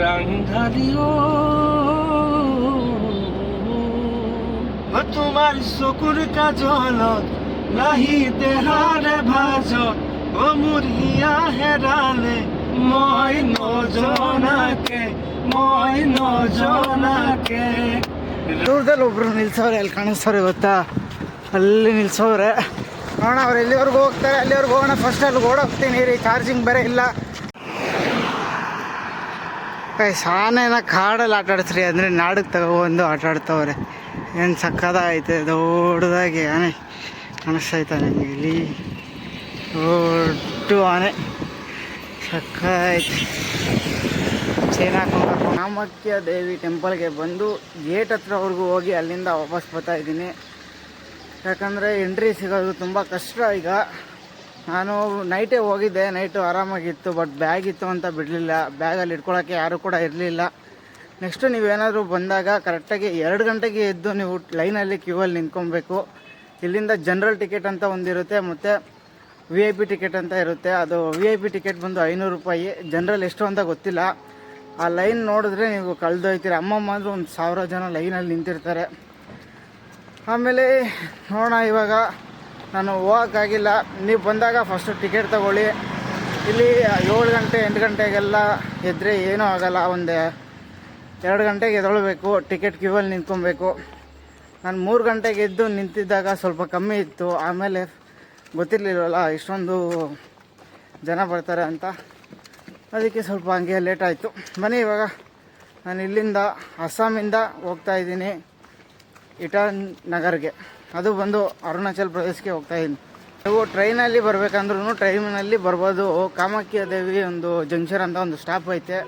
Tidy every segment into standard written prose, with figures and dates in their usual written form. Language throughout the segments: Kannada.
रंग ढालिओ তোমার চকুৰ কাজলত নাহি দেহাৰে ভাজত ও মুৰিয়া হেৰালে মই নজনাকে ದೂರದಲ್ಲಿ ಒಬ್ರು ನಿಲ್ಸವ್ರೆ. ಅಲ್ಲಿ ಕಾಣಿಸ್ತವ್ರೆ ಗೊತ್ತಾ, ಅಲ್ಲಿ ನಿಲ್ಸವ್ರೆ. ನೋಡೋಣ ಅವ್ರು ಎಲ್ಲಿವರೆಗೂ ಹೋಗ್ತಾರೆ, ಅಲ್ಲಿವರೆಗೂ ಹೋಗೋಣ. ಫಸ್ಟ್ ಅಲ್ಲಿ ಓಡೋಗ್ತೀನಿ ರೀ, ಚಾರ್ಜಿಂಗ್ ಬೇರೆ ಇಲ್ಲ. ಸಾನೇನ ಕಾಡಲ್ಲಿ ಆಟ ಆಡಿಸ್ರಿ ಅಂದರೆ ನಾಡಕ್ಕೆ ತಗೊಬಂದು ಆಟ ಆಡ್ತವ್ರೆ. ಏನು ಸಕ್ಕದಾಗೈತೆ, ದೊಡ್ಡದಾಗಿ ಆನೆ ಕಾಣಿಸ್ತೈತೆ ನನಗೆ. ಇಲ್ಲಿ ದೊಡ್ಡ ಆನೆ ಸಕ್ಕೈತೆ. ಚೈನ್ ಹಾಕೊಂಡು ಕಾಮಾಖ್ಯ ದೇವಿ ಟೆಂಪಲ್ಗೆ ಬಂದು ಗೇಟ್ ಹತ್ರವರೆಗೂ ಹೋಗಿ ಅಲ್ಲಿಂದ ವಾಪಸ್ ಬರ್ತಾ ಇದ್ದೀನಿ. ಯಾಕಂದರೆ ಎಂಟ್ರಿ ಸಿಗೋದು ತುಂಬ ಕಷ್ಟ. ಈಗ ನಾನು ನೈಟೇ ಹೋಗಿದ್ದೆ, ನೈಟು ಆರಾಮಾಗಿತ್ತು. ಬಟ್ ಬ್ಯಾಗ್ ಇತ್ತು ಅಂತ ಬಿಡಲಿಲ್ಲ, ಬ್ಯಾಗಲ್ಲಿ ಇಟ್ಕೊಳ್ಳೋಕ್ಕೆ ಯಾರೂ ಕೂಡ ಇರಲಿಲ್ಲ. ನೆಕ್ಸ್ಟು ನೀವೇನಾದರೂ ಬಂದಾಗ ಕರೆಕ್ಟಾಗಿ 2 ಗಂಟೆಗೆ ಎದ್ದು ನೀವು ಲೈನಲ್ಲಿ ಕ್ಯೂವಲ್ಲಿ ನಿಂತ್ಕೊಬೇಕು. ಇಲ್ಲಿಂದ ಜನರಲ್ ಟಿಕೆಟ್ ಅಂತ ಒಂದಿರುತ್ತೆ, ಮತ್ತು VIP ಟಿಕೆಟ್ ಅಂತ ಇರುತ್ತೆ. ಅದು VIP ಟಿಕೆಟ್ ಬಂದು 500 ರೂಪಾಯಿ, ಜನರಲ್ ಎಷ್ಟು ಅಂತ ಗೊತ್ತಿಲ್ಲ. ಆ ಲೈನ್ ನೋಡಿದ್ರೆ ನೀವು ಕಳೆದೊಯ್ತೀರಿ. ಅಮ್ಮಮ್ಮ ಅಂದರೆ 1000 ಜನ ಲೈನಲ್ಲಿ ನಿಂತಿರ್ತಾರೆ. ಆಮೇಲೆ ನೋಡೋಣ, ಇವಾಗ ನಾನು ಹೋಗೋಕ್ಕಾಗಿಲ್ಲ. ನೀವು ಬಂದಾಗ ಫಸ್ಟು ಟಿಕೆಟ್ ತೊಗೊಳ್ಳಿ. ಇಲ್ಲಿ 7 ಗಂಟೆ 8 ಗಂಟೆಗೆಲ್ಲ ಎದ್ದರೆ ಏನೂ ಆಗೋಲ್ಲ. ಒಂದು 2 ಗಂಟೆಗೆ ಎದ್ದೇಳಬೇಕು, ಟಿಕೆಟ್ ಕ್ಯೂವಲ್ಲಿ ನಿಂತ್ಕೊಬೇಕು. ನಾನು 3 ಗಂಟೆಗೆ ಎದ್ದು ನಿಂತಿದ್ದಾಗ ಸ್ವಲ್ಪ ಕಮ್ಮಿ ಇತ್ತು. ಆಮೇಲೆ ಗೊತ್ತಿರಲಿಲ್ಲವಲ್ಲ ಇಷ್ಟೊಂದು ಜನ ಬರ್ತಾರೆ ಅಂತ, ಅದಕ್ಕೆ ಸ್ವಲ್ಪ ಹಂಗೆ ಲೇಟ್ ಆಯಿತು. ಬನ್ನಿ, ಇವಾಗ ನಾನು ಇಲ್ಲಿಂದ ಅಸ್ಸಾಮಿಂದ ಹೋಗ್ತಾಯಿದ್ದೀನಿ ಇಟಾನಗರ್ಗೆ. ಅದು ಬಂದು ಅರುಣಾಚಲ್ ಪ್ರದೇಶಕ್ಕೆ ಹೋಗ್ತಾಯಿದ್ದೀನಿ. ನೀವು ಟ್ರೈನಲ್ಲಿ ಬರಬೇಕಂದ್ರೂ ಟ್ರೈನಲ್ಲಿ ಬರ್ಬೋದು. ಕಾಮಾಖ್ಯ ದೇವಿ ಒಂದು ಜಂಕ್ಷನ್ ಅಂತ ಒಂದು ಸ್ಟಾಪ್ ಐತೆ,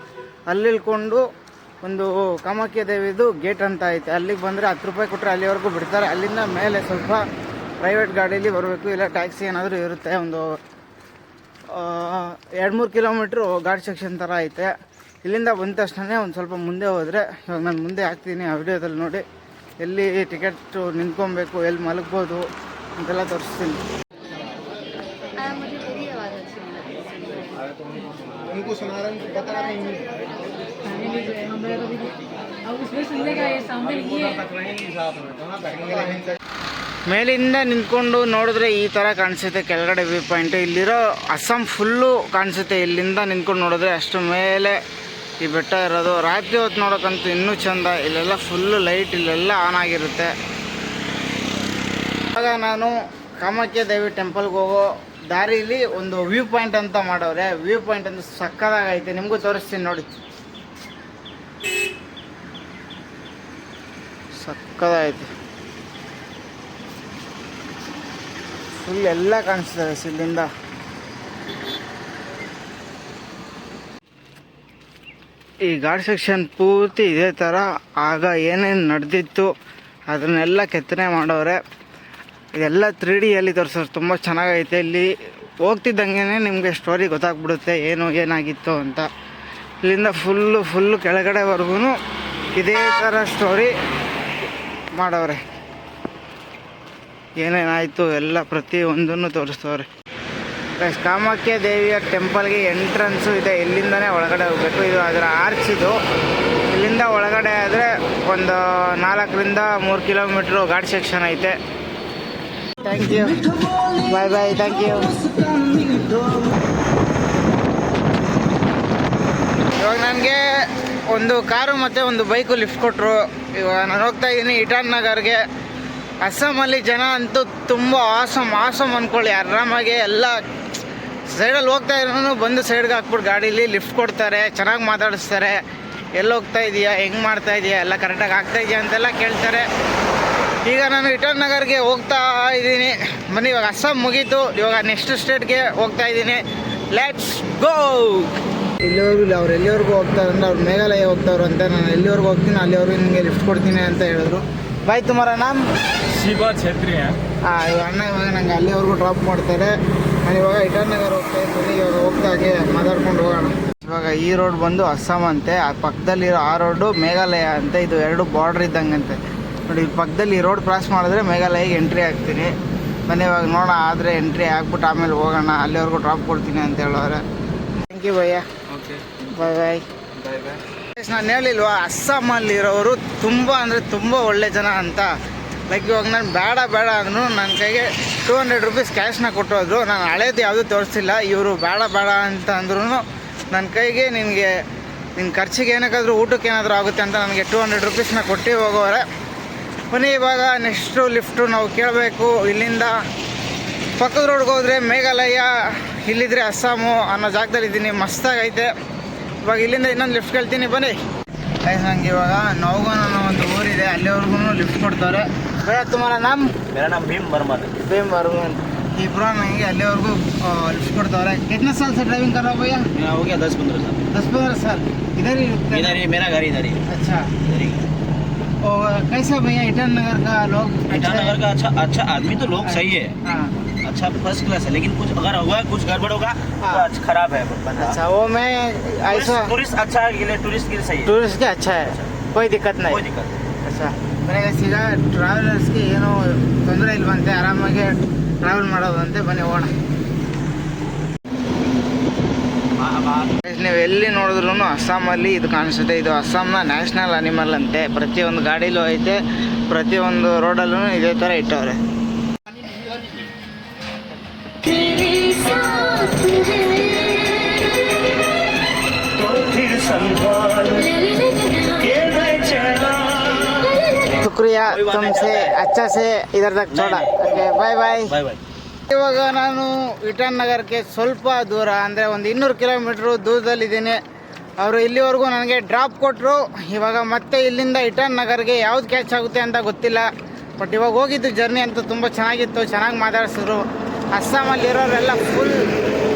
ಅಲ್ಲಿ ಇಳ್ಕೊಂಡು ಒಂದು ಕಾಮಾಖ್ಯ ದೇವಿದು ಗೇಟ್ ಅಂತ ಐತೆ, ಅಲ್ಲಿಗೆ ಬಂದರೆ 10 ರೂಪಾಯಿ ಕೊಟ್ಟರೆ ಅಲ್ಲಿವರೆಗೂ ಬಿಡ್ತಾರೆ. ಅಲ್ಲಿಂದ ಮೇಲೆ ಸ್ವಲ್ಪ ಪ್ರೈವೇಟ್ ಗಾಡೀಲಿ ಬರಬೇಕು, ಇಲ್ಲ ಟ್ಯಾಕ್ಸಿ ಏನಾದರೂ ಇರುತ್ತೆ. ಒಂದು 2-3 ಕಿಲೋಮೀಟ್ರು ಘಾಟ್ ಸೆಕ್ಷನ್ ಥರ ಐತೆ. ಇಲ್ಲಿಂದ ಬಂದ ತಕ್ಷಣ ಒಂದು ಸ್ವಲ್ಪ ಮುಂದೆ ಹೋದರೆ, ಇವಾಗ ನಾನು ಮುಂದೆ ಹಾಕ್ತೀನಿ ಆ ವಿಡಿಯೋದಲ್ಲಿ ನೋಡಿ, ಎಲ್ಲಿ ಟಿಕೆಟ್ ನಿಂತ್ಕೊಬೇಕು, ಎಲ್ಲಿ ಮಲಗ್ಬೋದು ಅಂತೆಲ್ಲ ತೋರಿಸ್ತೀನಿ. ಮೇಲಿಂದ ನಿಂತ್ಕೊಂಡು ನೋಡಿದ್ರೆ ಈ ಥರ ಕಾಣಿಸುತ್ತೆ ಕೆಳಗಡೆ ವ್ಯೂ ಪಾಯಿಂಟು. ಇಲ್ಲಿರೋ ಅಸ್ಸಾಂ ಫುಲ್ಲು ಕಾಣಿಸುತ್ತೆ ಇಲ್ಲಿಂದ ನಿಂತ್ಕೊಂಡು ನೋಡಿದ್ರೆ. ಅಷ್ಟು ಮೇಲೆ ಈ ಬೆಟ್ಟ ಇರೋದು. ರಾತ್ರಿ ಹೊತ್ತು ನೋಡೋಕ್ಕಂತೂ ಇನ್ನೂ ಚೆಂದ. ಇಲ್ಲೆಲ್ಲ ಫುಲ್ಲು ಲೈಟ್ ಇಲ್ಲೆಲ್ಲ ಆನ್ ಆಗಿರುತ್ತೆ. ಆಗ ನಾನು ಕಾಮಾಖ್ಯ ದೇವಿ ಟೆಂಪಲ್ಗೆ ಹೋಗೋ ದಾರಿಲಿ ಒಂದು ವ್ಯೂ ಪಾಯಿಂಟ್ ಅಂತ ಮಾಡವ್ರೆ. ವ್ಯೂ ಪಾಯಿಂಟ್ ಅಂತ ಸಕ್ಕದಾಗೈತೆ, ನಿಮಗೂ ತೋರಿಸ್ತೀನಿ ನೋಡಿ. ಸಕ್ಕದಾಗೈತೆ, ಫುಲ್ ಎಲ್ಲ ಕಾಣಿಸ್ತದೆ ಇಲ್ಲಿಂದ. ಈ ಘಾಟ್ ಸೆಕ್ಷನ್ ಪೂರ್ತಿ ಇದೇ ಥರ ಆಗ ಏನೇನು ನಡೆದಿತ್ತು ಅದನ್ನೆಲ್ಲ ಕೆತ್ತನೆ ಮಾಡವ್ರೆ. ಇದೆಲ್ಲ 3Dಯಲ್ಲಿ ತೋರಿಸೋರು, ತುಂಬ ಚೆನ್ನಾಗೈತೆ. ಇಲ್ಲಿ ಹೋಗ್ತಿದ್ದಂಗೆ ನಿಮಗೆ ಸ್ಟೋರಿ ಗೊತ್ತಾಗ್ಬಿಡುತ್ತೆ ಏನು ಏನಾಗಿತ್ತು ಅಂತ. ಇಲ್ಲಿಂದ ಫುಲ್ಲು ಕೆಳಗಡೆವರೆಗೂ ಇದೇ ಥರ ಸ್ಟೋರಿ ಮಾಡವ್ರೆ. ಏನೇನಾಯಿತು ಎಲ್ಲ ಪ್ರತಿಯೊಂದನ್ನು ತೋರಿಸ್ತವ್ರೆ. ಕಾಮಾಖ್ಯ ದೇವಿಯ ಟೆಂಪಲ್ಗೆ ಎಂಟ್ರೆನ್ಸು ಇದೆ, ಇಲ್ಲಿಂದನೇ ಒಳಗಡೆ ಹೋಗಬೇಕು. ಇದು ಅದರ ಆರ್ಚ್. ಇದು ಇಲ್ಲಿಂದ ಒಳಗಡೆ ಆದರೆ ಒಂದು 4ರಿಂದ 3 ಕಿಲೋಮೀಟ್ರು ಘಾಟ್ ಸೆಕ್ಷನ್ ಐತೆ. Thank you, bye, thank you. ಇವಾಗ ನನಗೆ ಒಂದು ಕಾರು ಮತ್ತು ಒಂದು ಬೈಕು ಲಿಫ್ಟ್ ಕೊಟ್ಟರು. ಇವಾಗ ನಾನು ಹೋಗ್ತಾ ಇದ್ದೀನಿ ಇಟಾನಗರ್ಗೆ. ಅಸ್ಸಾಮಲ್ಲಿ ಜನ ಅಂತೂ ತುಂಬ ಆಸಮ್ ಅಂದ್ಕೊಳ್ಳಿ. ಆರಾಮಾಗಿ ಎಲ್ಲ ಸೈಡಲ್ಲಿ ಹೋಗ್ತಾ ಇರೋನು ಬಂದು ಸೈಡ್ಗೆ ಹಾಕ್ಬಿಟ್ಟು ಗಾಡೀಲಿ ಲಿಫ್ಟ್ ಕೊಡ್ತಾರೆ, ಚೆನ್ನಾಗಿ ಮಾತಾಡಿಸ್ತಾರೆ. ಎಲ್ಲಿ ಹೋಗ್ತಾ ಇದೆಯಾ, ಹೆಂಗೆ ಮಾಡ್ತಾ ಇದೆಯಾ, ಎಲ್ಲ ಕರೆಕ್ಟಾಗಿ ಆಗ್ತಾ ಇದೆಯಾ ಅಂತೆಲ್ಲ ಕೇಳ್ತಾರೆ. ಈಗ ನಾನು ಇಟಾನಗರ್ಗೆ ಹೋಗ್ತಾ ಇದ್ದೀನಿ. ಬನ್ನಿ, ಇವಾಗ ಅಸ್ಸಾಂ ಮುಗೀತು, ಇವಾಗ ನೆಕ್ಸ್ಟ್ ಸ್ಟೇಟ್ಗೆ ಹೋಗ್ತಾ ಇದ್ದೀನಿ. Let's go. ಇಲ್ಲಿವರೆಗೂ ಇಲ್ಲ, ಅವ್ರು ಎಲ್ಲಿವರೆಗೂ ಹೋಗ್ತಾರೆ ಅಂದರೆ ಅವ್ರು ಮೇಘಾಲಯ ಹೋಗ್ತಾವ್ರು ಅಂತ. ನಾನು ಎಲ್ಲಿವರೆಗೂ ಹೋಗ್ತೀನಿ ಅಲ್ಲಿವರೆಗೂ ನಿಮಗೆ ಲಿಫ್ಟ್ ಕೊಡ್ತೀನಿ ಅಂತ ಹೇಳಿದ್ರು. ಬಾಯ್, ತುಮಾರ ನಾಮ್ ಶಿವಾ ಛೇತ್ರಿ. ಇವಾಗ ಅಣ್ಣ ಇವಾಗ ನಂಗೆ ಅಲ್ಲಿವರೆಗೂ ಡ್ರಾಪ್ ಮಾಡ್ತಾರೆ. ನಾನು ಇವಾಗ ಇಟಾನಗರ್ ಹೋಗ್ತಾ ಇದ್ದೀನಿ. ಇವಾಗ ಹೋಗ್ತಾಗೆ ಮಾತಾಡ್ಕೊಂಡು ಹೋಗೋಣ. ಇವಾಗ ಈ ರೋಡ್ ಬಂದು ಅಸ್ಸಾಂ ಅಂತೆ, ಆ ಪಕ್ಕದಲ್ಲಿರೋ ಆ ರೋಡು ಮೇಘಾಲಯ ಅಂತೆ. ಇದು 2 ಬಾರ್ಡ್ರ್ ಇದ್ದಂಗಂತೆ ನೋಡಿ. ಪಕ್ಕದಲ್ಲಿ ಈ ರೋಡ್ ಕ್ರಾಸ್ ಮಾಡಿದ್ರೆ ಮೇಘಾಲಯಗೆ ಎಂಟ್ರಿ ಆಗ್ತೀನಿ. ಬನ್ನಿ ಇವಾಗ ನೋಡೋಣ, ಆದರೆ ಎಂಟ್ರಿ ಆಗ್ಬಿಟ್ಟು ಆಮೇಲೆ ಹೋಗೋಣ. ಅಲ್ಲಿವರೆಗೂ ಡ್ರಾಪ್ ಕೊಡ್ತೀನಿ ಅಂತ ಹೇಳೋರೆ. ಥ್ಯಾಂಕ್ ಯು ಭಯ್ಯ. Okay, bye. ನಾನು ಹೇಳಿಲ್ವಾ, ಅಸ್ಸಾಮಲ್ಲಿರೋರು ತುಂಬ ಅಂದರೆ ತುಂಬ ಒಳ್ಳೆ ಜನ ಅಂತ. ಲೈಕ್ ಇವಾಗ ನಾನು ಬೇಡ ಅಂದರು ನನ್ನ ಕೈಗೆ 200 ರೂಪೀಸ್ ಕ್ಯಾಶ್ನ ಕೊಟ್ಟೋದ್ರು. ನಾನು ಹಳೇದು ಯಾವುದೂ ತೋರಿಸಿಲ್ಲ. ಇವರು ಬೇಡ ಅಂತ ಅಂದ್ರೂ ನನ್ನ ಕೈಗೆ ನಿನ್ನ ಖರ್ಚಿಗೆ ಏನಕ್ಕಾದರೂ ಊಟಕ್ಕೆ ಏನಾದರೂ ಆಗುತ್ತೆ ಅಂತ ನನಗೆ 200 ರೂಪೀಸ್ನ ಕೊಟ್ಟು ಹೋಗೋರೆ. ಬನ್ನಿ ಇವಾಗ ನೆಕ್ಸ್ಟು ಲಿಫ್ಟು ನಾವು ಕೇಳಬೇಕು. ಇಲ್ಲಿಂದ ಪಕ್ಕದ ರೋಡ್ಗೆ ಹೋದರೆ ಮೇಘಾಲಯ, ಇಲ್ಲಿದ್ರೆ ಅಸ್ಸಾಮು ಅನ್ನೋ ಜಾಗದಲ್ಲಿದ್ದೀನಿ. ಮಸ್ತಾಗೈತೆ. ಇವಾಗ ಇಲ್ಲಿಂದ ಇನ್ನೊಂದು ಲಿಫ್ಟ್ ಕೇಳ್ತೀನಿ, ಬನ್ನಿ. ನಂಗೆ ಇವಾಗ ನವಗೋನ್ ಅನ್ನೋ ಒಂದು ಊರಿದೆ, ಅಲ್ಲಿವರೆಗೂ ಲಿಫ್ಟ್ ಕೊಡ್ತಾರೆ. ಬೇಡ ತುಮಾರ मेरा नाम भीम वर्मन इब्रा नहीं अल्लीवರೆಗೂ लिफ्ट ಕೊಡ್ತಾರೆ. कितने साल से ड्राइविंग कर रहा हो भैया? मैं हो गया 10-15 साल. 10-15 साल इधर ही मेरा घर इधर ही. अच्छा, इधर ही. और कैसा भैया ईटान नगर का लोग? ईटान नगर का अच्छा आदमी तो लोग सही है. हाँ, अच्छा फर्स्ट क्लास है, लेकिन कुछ अगर होगा कुछ गड़बड़ होगा तो अच्छा खराब है बंदा. अच्छा, वो मैं ऐसा टूरिस्ट अच्छा के लिए टूरिस्ट के लिए सही है. टूरिस्ट के अच्छा है, कोई दिक्कत नहीं. कोई दिक्कत नहीं. अच्छा, ನನಗೆ ಈಗ ಟ್ರಾವೆಲರ್ಸ್ಗೆ ಏನೋ ತೊಂದರೆ ಇಲ್ವಂತೆ, ಆರಾಮಾಗಿ ಟ್ರಾವೆಲ್ ಮಾಡೋದಂತೆ. ಬನ್ನಿ ಹೋಗೋಣ. ನೀವು ಎಲ್ಲಿ ನೋಡಿದ್ರು ಅಸ್ಸಾಮಲ್ಲಿ ಇದು ಕಾಣಿಸುತ್ತೆ. ಇದು ಅಸ್ಸಾಂನ ನ್ಯಾಷನಲ್ ಅನಿಮಲ್ ಅಂತೆ. ಪ್ರತಿಯೊಂದು ಗಾಡೀಲೂ ಐತೆ, ಪ್ರತಿಯೊಂದು ರೋಡಲ್ಲೂ ಇದೇ ಥರ ಇಟ್ಟವ್ರೆ. ಶುಕ್ರಿಯಾ ತುಮ್ಸೆ ಅಚ್ಚಾ ಸೆ ಇದರ ತಕ್ छोड़ा. ಓಕೆ, ಬಾಯ್ ಬಾಯ್. ಇವಾಗ ನಾನು ಇಟಾನ್ ನಗರಕ್ಕೆ ಸ್ವಲ್ಪ ದೂರ, ಅಂದರೆ ಒಂದು 200 ಕಿಲೋಮೀಟ್ರು ದೂರದಲ್ಲಿದ್ದೀನಿ. ಅವರು ಇಲ್ಲಿವರೆಗೂ ನನಗೆ ಡ್ರಾಪ್ ಕೊಟ್ಟರು. ಇವಾಗ ಮತ್ತೆ ಇಲ್ಲಿಂದ ಇಟಾನ್ ನಗರ್ಗೆ ಯಾವ್ದು ಕ್ಯಾಚ್ ಆಗುತ್ತೆ ಅಂತ ಗೊತ್ತಿಲ್ಲ. ಬಟ್ ಇವಾಗ ಹೋಗಿದ್ದು ಜರ್ನಿ ಅಂತೂ ತುಂಬ ಚೆನ್ನಾಗಿತ್ತು, ಚೆನ್ನಾಗಿ ಮಾತಾಡಿಸಿದ್ರು. ಅಸ್ಸಾಮಲ್ಲಿರೋರೆಲ್ಲ ಫುಲ್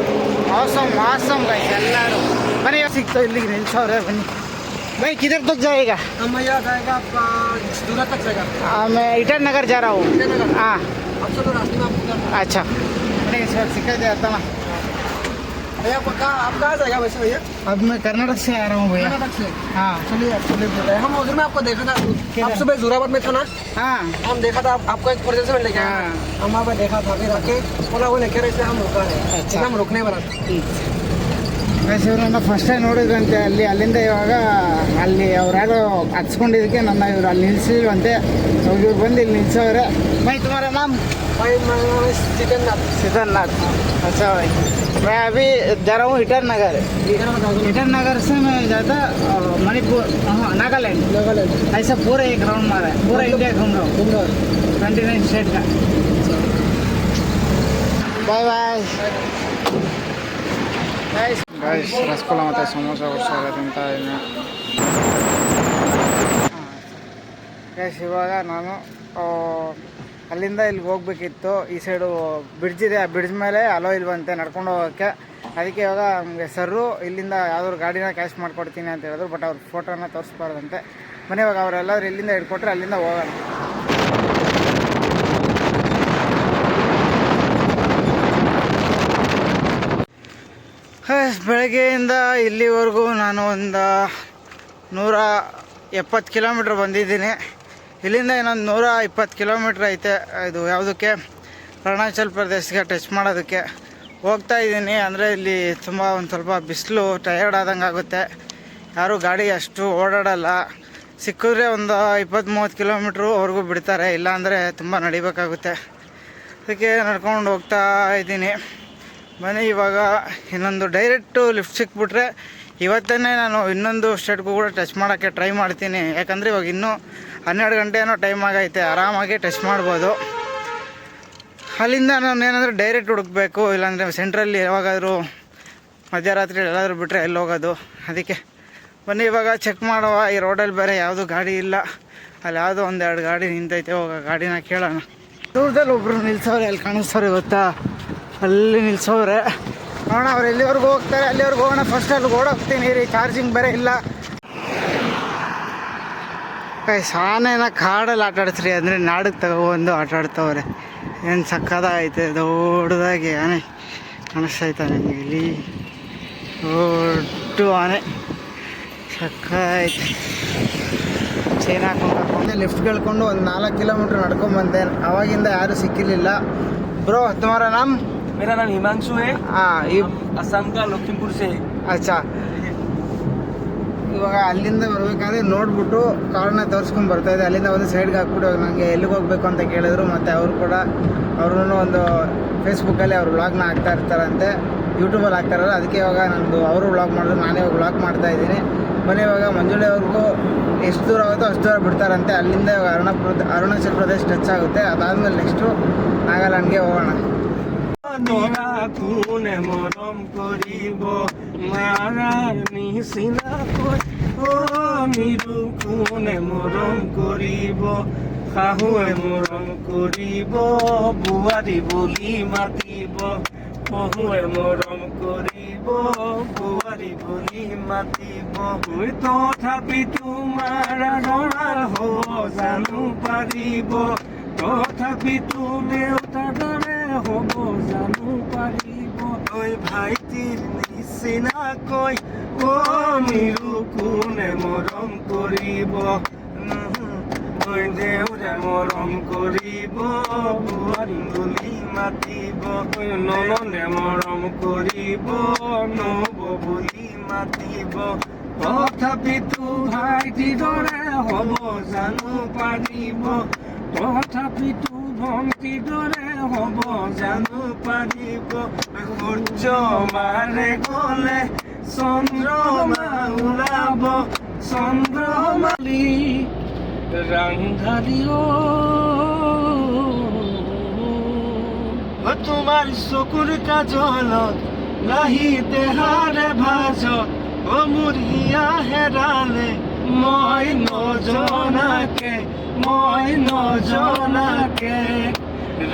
ಆಸಮ್ ಗೈಸ್ ಎಲ್ಲರೂ. ಬನ್ನಿ ಸಿಕ್ತು, ಇಲ್ಲಿಗೆ ನಿಲ್ಸವ್ರೆ. ಬನ್ನಿ भाई, किधर तक जाएगा? हम यहाँ जाएगा आपका सूरत तक जाएगा. मैं ईटान नगर जा रहा हूँ. हाँ, अब चलो रास्ते में आपको उतरना है. अच्छा, नहीं सर सिखा देता ना. भैया पक्का आप कहाँ जाएगा वैसे भैया? अब मैं कर्नाटक से आ रहा हूँ भैया. कर्नाटक से? हाँ चलिए चलिए बोल रहे हैं. हम उधर में आपको देखा था, आप सुबह जोराबाद में था ना. हाँ हम देखा था आपको एक प्रोजेक्ट में लेके आए. हम वहाँ पर देखा था, फिर आके बोला वो लेके रहे, इसलिए हम रुका रहे. अच्छा. हम रुकने वाला था. ವಯಸ್ಸು ನನ್ನ ಫಸ್ಟ್ ಟೈಮ್ ನೋಡಿದ್ರಂತೆ. ಅಲ್ಲಿಂದ ಇವಾಗ ಅಲ್ಲಿ ಅವ್ರು ಯಾರೋ ಹಚ್ಕೊಂಡಿದ್ದಕ್ಕೆ ನನ್ನ ಇವ್ರು ಅಲ್ಲಿ ನಿಲ್ಸಿಲ್ವಂತೆ. ಇವ್ರು ಬಂದು ಇಲ್ಲಿ ನಿಲ್ಸವ್ರೆ. भाई तुम्हारा नाम? भाई मेरा नाम है सिद्धार्थ. अच्छा भाई, मैं अभी जा रहा हूँ ईटान नगर. ईटान नगर से मैं जाता मणिपुर, नागालैंड. ऐसा पूरा एक राउंड मारा है, पूरा इंडिया घूम रहा हूँ, 29 स्टेट का. Bye bye guys. रसगुल्ला ಮತ್ತು ಸಮೋಸ ಕೊಡ್ಸೋರೆ ತಿಂತಾ ಇದ್ದೀನಿ. ಗೈಸ್, ಇವಾಗ ನಾನು ಅಲ್ಲಿಂದ ಇಲ್ಲಿಗೆ ಹೋಗ್ಬೇಕಿತ್ತು. ಈ ಸೈಡು ಬ್ರಿಡ್ಜ್ ಇದೆ, ಆ ಬ್ರಿಡ್ಜ್ ಮೇಲೆ ಅಲೋ ಇಲ್ವಂತೆ ನಡ್ಕೊಂಡು ಹೋಗೋಕ್ಕೆ. ಅದಕ್ಕೆ ಇವಾಗ ನಮಗೆ ಸರ್ರು ಇಲ್ಲಿಂದ ಯಾವ್ದಾದ್ರು ಗಾಡಿನ ಕ್ಯಾಶ್ ಮಾಡಿಕೊಡ್ತೀನಿ ಅಂತ ಹೇಳಿದ್ರು. ಬಟ್ ಅವ್ರ ಫೋಟೋನ ತೋರಿಸ್ಬಾರ್ದಂತೆ. ಬನ್ನಿ ಇವಾಗ ಅವರೆಲ್ಲರೂ ಇಲ್ಲಿಂದ ಹಿಡ್ಕೊಟ್ರೆ ಅಲ್ಲಿಂದ ಹೋಗೋಣ. ಬೆಳಗ್ಗೆಯಿಂದ ಇಲ್ಲಿವರೆಗೂ ನಾನು ಒಂದು 170 ಕಿಲೋಮೀಟ್ರ್ ಬಂದಿದ್ದೀನಿ. ಇಲ್ಲಿಂದ ಇನ್ನೊಂದು 120 ಕಿಲೋಮೀಟ್ರ್ ಐತೆ. ಇದು ಯಾವುದಕ್ಕೆ, ಅರುಣಾಚಲ್ ಪ್ರದೇಶಕ್ಕೆ ಟಚ್ ಮಾಡೋದಕ್ಕೆ ಹೋಗ್ತಾ ಇದ್ದೀನಿ. ಅಂದರೆ ಇಲ್ಲಿ ತುಂಬ ಒಂದು ಸ್ವಲ್ಪ ಬಿಸಿಲು, ಟಯರ್ಡ್ ಆದಂಗೆ ಆಗುತ್ತೆ. ಯಾರೂ ಗಾಡಿ ಅಷ್ಟು ಓಡಾಡಲ್ಲ. ಸಿಕ್ಕಿದ್ರೆ ಒಂದು 20-30 ಕಿಲೋಮೀಟ್ರ್ವರೆಗೂ ಬಿಡ್ತಾರೆ, ಇಲ್ಲಾಂದರೆ ತುಂಬ ನಡಿಬೇಕಾಗುತ್ತೆ. ಅದಕ್ಕೆ ನಡ್ಕೊಂಡು ಹೋಗ್ತಾ ಇದ್ದೀನಿ. ಬನ್ನಿ ಇವಾಗ ಇನ್ನೊಂದು ಡೈರೆಕ್ಟು ಲಿಫ್ಟ್ ಸಿಕ್ಬಿಟ್ರೆ ಇವತ್ತೇ ನಾನು ಇನ್ನೊಂದು ಸ್ಟೇಟ್ಗೂ ಕೂಡ ಟಚ್ ಮಾಡೋಕ್ಕೆ ಟ್ರೈ ಮಾಡ್ತೀನಿ. ಯಾಕಂದರೆ ಇವಾಗ ಇನ್ನೂ 12 ಗಂಟೆ ಏನೋ ಟೈಮ್ ಆಗೈತೆ, ಆರಾಮಾಗಿ ಟಚ್ ಮಾಡ್ಬೋದು. ಅಲ್ಲಿಂದ ನಾನು ಏನಂದರೆ ಡೈರೆಕ್ಟ್ ಹುಡುಕಬೇಕು, ಇಲ್ಲಾಂದರೆ ಸೆಂಟ್ರಲ್ಲಿ ಯಾವಾಗಾದರೂ ಮಧ್ಯರಾತ್ರಿ ಎಲ್ಲಾದರೂ ಬಿಟ್ಟರೆ ಎಲ್ಲಿ ಹೋಗೋದು. ಅದಕ್ಕೆ ಬನ್ನಿ ಇವಾಗ ಚೆಕ್ ಮಾಡುವ. ಈ ರೋಡಲ್ಲಿ ಬೇರೆ ಯಾವುದೂ ಗಾಡಿ ಇಲ್ಲ, ಅಲ್ಲಿ ಯಾವುದೋ 1-2 ಗಾಡಿ ನಿಂತೈತೆ. ಹೋಗ ಗಾಡಿನ ಕೇಳೋಣ. ದೂರದಲ್ಲಿ ಒಬ್ಬರು ನಿಲ್ಸವ್ರೆ, ಅಲ್ಲಿ ಕಾಣಿಸ್ತವ್ರೆ ಗೊತ್ತಾ, ಅಲ್ಲಿ ನಿಲ್ಸವ್ರೆ. ನೋಡೋಣ ಅವ್ರು ಎಲ್ಲಿವರೆಗೂ ಹೋಗ್ತಾರೆ, ಅಲ್ಲಿವರೆಗೂ ಹೋಗೋಣ. ಫಸ್ಟ್ ಅಲ್ಲಿ ಓಡೋಗ್ತೀನಿ ರೀ, ಚಾರ್ಜಿಂಗ್ ಬೇರೆ ಇಲ್ಲ. ಆನೆನ ಕಾಡಲ್ಲಿ ಆಟಾಡ್ಸ್ರಿ ಅಂದರೆ ನಾಡಕ್ಕೆ ತಗೊಬಂದು ಆಟಾಡ್ತವ್ರೆ. ಏನು ಸಕ್ಕದಾಗೈತೆ, ದೊಡ್ಡದಾಗಿ ಆನೆ ಕಾಣಿಸ್ತೈತೆ ನನಗೆ. ಇಲ್ಲಿ ದೊಡ್ಡ ಆನೆ ಸಕ್ಕೈತೆ. ಚೈನ್ ಹಾಕೊಂಡು ಲಿಫ್ಟ್ ಕೇಳ್ಕೊಂಡು ಒಂದು 4 ಕಿಲೋಮೀಟ್ರ್ ನಡ್ಕೊಂಡ್ಬಂದೆ. ಅವಾಗಿಂದ ಯಾರೂ ಸಿಕ್ಕಿರಲಿಲ್ಲ. ಬ್ರೋ तुम्हारा नाम? मेरा नाम हिमांशु है. हाँ, ये असम का लखीमपुर से. अच्छा, ಇವಾಗ ಅಲ್ಲಿಂದ ಬರ್ಬೇಕಾದ್ರೆ ನೋಡ್ಬಿಟ್ಟು ಕಾರ್ನ ತೋರಿಸ್ಕೊಂಡು ಬರ್ತಾ ಇದೆ. ಅಲ್ಲಿಂದ ಒಂದು ಸೈಡ್ಗೆ ಹಾಕ್ಬಿಟ್ಟು ನನಗೆ ಎಲ್ಲಿಗೆ ಹೋಗ್ಬೇಕು ಅಂತ ಕೇಳಿದ್ರು. ಮತ್ತು ಅವರು ಕೂಡ ಅವ್ರೂ ಒಂದು ಫೇಸ್ಬುಕ್ಕಲ್ಲಿ ಅವ್ರು ವ್ಲಾಗ್ನ ಹಾಕ್ತಾ ಇರ್ತಾರಂತೆ, ಯೂಟ್ಯೂಬಲ್ಲಿ ಹಾಕ್ತಾರಲ್ಲ, ಅದಕ್ಕೆ ಇವಾಗ ನಂದು ಅವರು ವ್ಲಾಗ್ ಮಾಡಿದ್ರು, ನಾನೇ ಇವಾಗ ವ್ಲಾಗ್ ಮಾಡ್ತಾ ಇದ್ದೀನಿ. ಬನ್ನಿ ಇವಾಗ ಮಂಜುಳಿ ಅವ್ರಿಗೂ ಎಷ್ಟು ದೂರ ಆಗುತ್ತೋ ಅಷ್ಟು ದೂರ ಬಿಡ್ತಾರಂತೆ. ಅಲ್ಲಿಂದ ಇವಾಗ ಅರುಣಾಚಲ್ ಪ್ರದೇಶ್ ಟಚ್ ಆಗುತ್ತೆ. ಅದಾದಮೇಲೆ ನೆಕ್ಸ್ಟು ನಾಗಾಲ್ಯಾಂಡ್ಗೆ ಹೋಗೋಣ. কোনে মৰম কৰিব মাৰাৰ নিচিনাকৈ নিৰু কোনে মৰম কৰিব শাহুৱে মৰম কৰিব বোৱাৰী বুলি মাতিব শহুৱে মৰম কৰিব বোৱাৰী বুলি মাতিব তথাপি তোমাৰ আদৰ হ'ব জানো পাৰিব তথাপিতো দেউতাৰ দৰে হ'ব জানো পাৰিব ঐ ভাইটিৰ নিচিনাকৈ নিৰু কোনে মৰম কৰিব ঐ দেউৰে মৰম কৰিব বোৱাৰী বুলি মাতিব ননন্দে মৰম কৰিব নব বুলি মাতিব তথাপিতো ভাইটিৰ দৰে হ'ব জানো পাৰিব তথাপিতো ভণ্টিৰ দৰে হ'ব জানো পাৰিব সূৰ্য মাৰে গ'লে চন্দ্ৰমা ওলাব চন্দ্ৰমালি ৰাংধাৰিও তোমাৰ চকুৰ কাজলত লাহি দেহাৰে ভাজত মোৰ হিয়া হেৰালে মই নজনাকে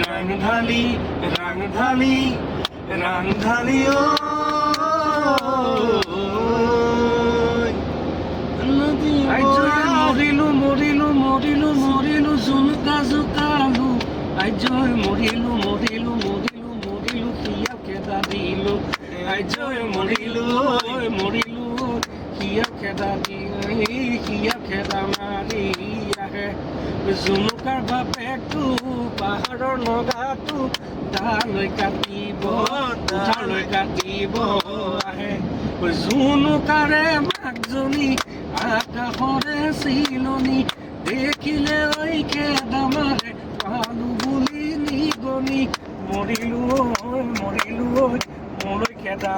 ৰাংধালি ৰাংধালি ৰাংধালি মৰিলো মৰিলো মৰিলো মৰিলো জোনকা জোকালো আইজয় মৰিলো মৰিলো মৰিলো মৰিলো হিয়াকে দাদিলো আইজয় মৰিলো মৰিলো হিয়াকে দাদি হিয়াকে দামাৰি আহে জুনুকাৰ বাপেকটো পাহাৰৰ নগাটো তালৈ কাটিব আহে জুনুকাৰে মাকজনী আকাশৰে চিলনি দেখিলে ঐকে দামাৰে পালো বুলি নিগনি মৰিলো মোলৈ খেদা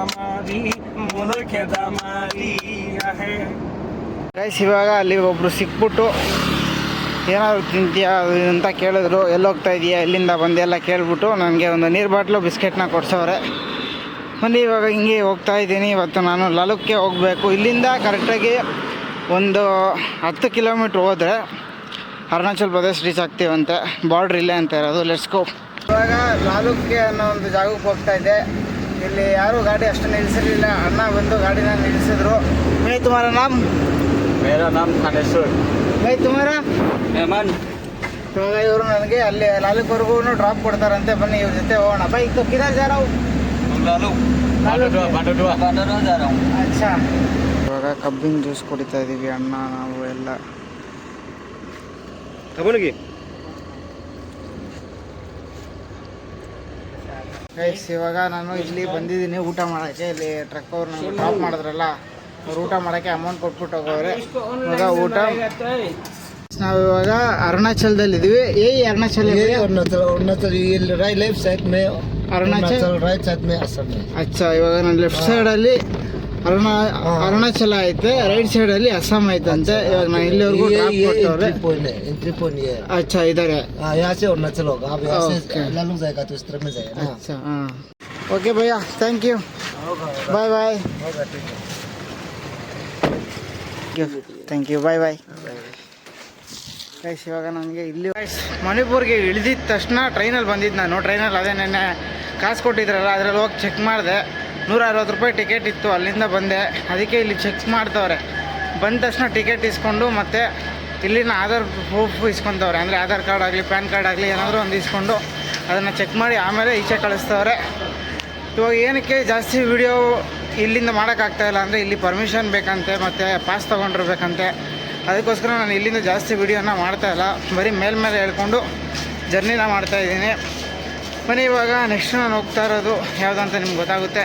মাৰি আহে. ಗೈಸ್ ಇವಾಗ ಅಲ್ಲಿ ಒಬ್ಬರು ಸಿಕ್ಬಿಟ್ಟು ಏನಾದ್ರು ತಿಂತೀಯಾ ಅಂತ ಕೇಳಿದ್ರು, ಎಲ್ಲೋಗ್ತಾ ಇದೆಯಾ ಎಲ್ಲಿಂದ ಬಂದೆ ಎಲ್ಲ ಕೇಳ್ಬಿಟ್ಟು ನನಗೆ ಒಂದು ನೀರು ಬಾಟ್ಲು ಬಿಸ್ಕೆಟ್ನ ಕೊಡ್ಸವ್ರೆ. ಬನ್ನಿ ಇವಾಗ ಹಿಂಗೆ ಹೋಗ್ತಾ ಇದ್ದೀನಿ. ಇವತ್ತು ನಾನು ಲಾಲುಕ್ಗೆ ಹೋಗಬೇಕು. ಇಲ್ಲಿಂದ ಕರೆಕ್ಟಾಗಿ ಒಂದು 10 ಕಿಲೋಮೀಟ್ರ್ ಹೋದರೆ ಅರುಣಾಚಲ್ ಪ್ರದೇಶ್ ರೀಚ್ ಆಗ್ತೀವಂತೆ. ಬಾರ್ಡ್ರ್ ಇಲ್ಲೇ ಅಂತ ಇರೋದು. Let's go. ಇವಾಗ ಲಾಲುಕ್ಗೆ ಅನ್ನೋ ಒಂದು ಜಾಗಕ್ಕೆ ಹೋಗ್ತಾ ಇದ್ದೆ. ಇಲ್ಲಿ ಯಾರೂ ಗಾಡಿ ಅಷ್ಟು ನಿಲ್ಲಿಸಿರಲಿಲ್ಲ. ಅಣ್ಣ ಬಂದು ಗಾಡಿನ ನಿಲ್ಲಿಸಿದ್ರು. ಮೇ ತುಮಾರ ನಾಮ್? मेरा नाम थानेश्वर. ಮೇ ತುಮಾರ? मेहमान. ಇವಾಗ ಇವರು ನನಗೆ ಅಲ್ಲಿ ಲಾಲುಕ್ವರೆಗೂ ಡ್ರಾಪ್ ಕೊಡ್ತಾರಂತೆ. ಬನ್ನಿ ಇವ್ರ ಜೊತೆ ಹೋಗೋಣ. ಬೈಕ್ तो किधर जा रहा हूँ? लालू बाटोडुआ जा रहा हूँ. ಅಚ್ಚಾ. ಇವಾಗ ಕಬ್ಬಿನ ಜ್ಯೂಸ್ ಕುಡಿತಾ ಇದ್ದೀವಿ ಅಣ್ಣ ನಾವು ಎಲ್ಲ. ತಗೊಳ್ಳಿ ಗೈಸ್ ಇವಾಗ ನಾನು ಇಲ್ಲಿ ಬಂದಿದ್ದೀನಿ ಊಟ ಮಾಡೋಕ್ಕೆ. ಇಲ್ಲಿ ಟ್ರಕ್ ಅವ್ರು ನನಗೆ ಡ್ರಾಪ್ ಮಾಡಿದ್ರಲ್ಲ, ಅವ್ರು ಊಟ ಮಾಡೋಕ್ಕೆ ಅಮೌಂಟ್ ಕೊಟ್ಬಿಟ್ಟು ಹೋಗೋರೆ. ಇವಾಗ ಊಟ ನಾವು ಇವಾಗ ಅರುಣಾಚಲದಲ್ಲಿದ್ದೀವಿ. ಅರುಣಾಚಲ್ ಲೆಫ್ಟ್ ಸೈಡ್ ಮೇ ಅರುಣಾಚಲ್, ರೈಟ್ ಸೈಡ್ ಮೇ ಅಸ್ಸಾಂ. ಅಚ್ಚಾ. ಇವಾಗ ನನ್ನ ಲೆಫ್ಟ್ ಸೈಡಲ್ಲಿ ಅರುಣಾಚಲ ಐತೆ, ರೈಟ್ ಸೈಡಲ್ಲಿ ಅಸ್ಸಾಂ ಐತಂತೆ. ಇವಾಗ ನಾನು ಇಲ್ಲಿವರೆಗೂ ಡ್ರಾಪ್ ಕೊಟ್ಟವ್ರೆ. अच्छा इधर है. यहाँ से अरुणाचल होगा. अब यहाँ से लालू जाएगा तो इस तरफ में जाएगा. अच्छा हाँ. ओके भैया, thank you. Bye bye. Thank you. Bye bye. Guys ಇವಾಗ ನನಗೆ ಇಲ್ಲಿ ಮಣಿಪುರ್ಗೆ ಇಳಿದಿದ್ದ ತಕ್ಷಣ ಟ್ರೈನಲ್ಲಿ ಬಂದಿದ್ದು ನಾನು. ಟ್ರೈನಲ್ಲಿ ಅದೇ ನೆನ್ನೆ ಕಾಸು ಕೊಟ್ಟಿದ್ರಲ್ಲ, ಅದರಲ್ಲಿ ಹೋಗಿ ಚೆಕ್ ಮಾಡಿದೆ. 160 ರೂಪಾಯಿ ಟಿಕೆಟ್ ಇತ್ತು. ಅಲ್ಲಿಂದ ಬಂದೆ. ಅದಕ್ಕೆ ಇಲ್ಲಿ ಚೆಕ್ ಮಾಡ್ತವ್ರೆ. ಬಂದ ತಕ್ಷಣ ಟಿಕೆಟ್ ಇಸ್ಕೊಂಡು ಮತ್ತು ಇಲ್ಲಿನ ಆಧಾರ್ ಪ್ರೂಫ್ ಇಸ್ಕೊತವ್ರೆ. ಅಂದರೆ ಆಧಾರ್ ಕಾರ್ಡ್ ಆಗಲಿ ಪ್ಯಾನ್ ಕಾರ್ಡ್ ಆಗಲಿ ಏನಾದರೂ ಒಂದು ಇಸ್ಕೊಂಡು ಅದನ್ನು ಚೆಕ್ ಮಾಡಿ ಆಮೇಲೆ ಈಚೆ ಕಳಿಸ್ತವ್ರೆ. ಇವಾಗ ಏನಕ್ಕೆ ಜಾಸ್ತಿ ವೀಡಿಯೋ ಇಲ್ಲಿಂದ ಮಾಡೋಕ್ಕಾಗ್ತಾಯಿಲ್ಲ ಅಂದರೆ ಇಲ್ಲಿ ಪರ್ಮಿಷನ್ ಬೇಕಂತೆ ಮತ್ತು ಪಾಸ್ ತೊಗೊಂಡಿರ್ಬೇಕಂತೆ. ಅದಕ್ಕೋಸ್ಕರ ನಾನು ಇಲ್ಲಿಂದ ಜಾಸ್ತಿ ವೀಡಿಯೋನ ಮಾಡ್ತಾಯಿಲ್ಲ. ಬರೀ ಮೇಲೆ ಹೇಳ್ಕೊಂಡು ಜರ್ನಿನ ಮಾಡ್ತಾಯಿದ್ದೀನಿ. ಬನ್ನಿ ಇವಾಗ ನೆಕ್ಸ್ಟ್ ನಾನು ಹೋಗ್ತಾ ಇರೋದು ಯಾವುದಂತ ನಿಮ್ಗೆ ಗೊತ್ತಾಗುತ್ತೆ.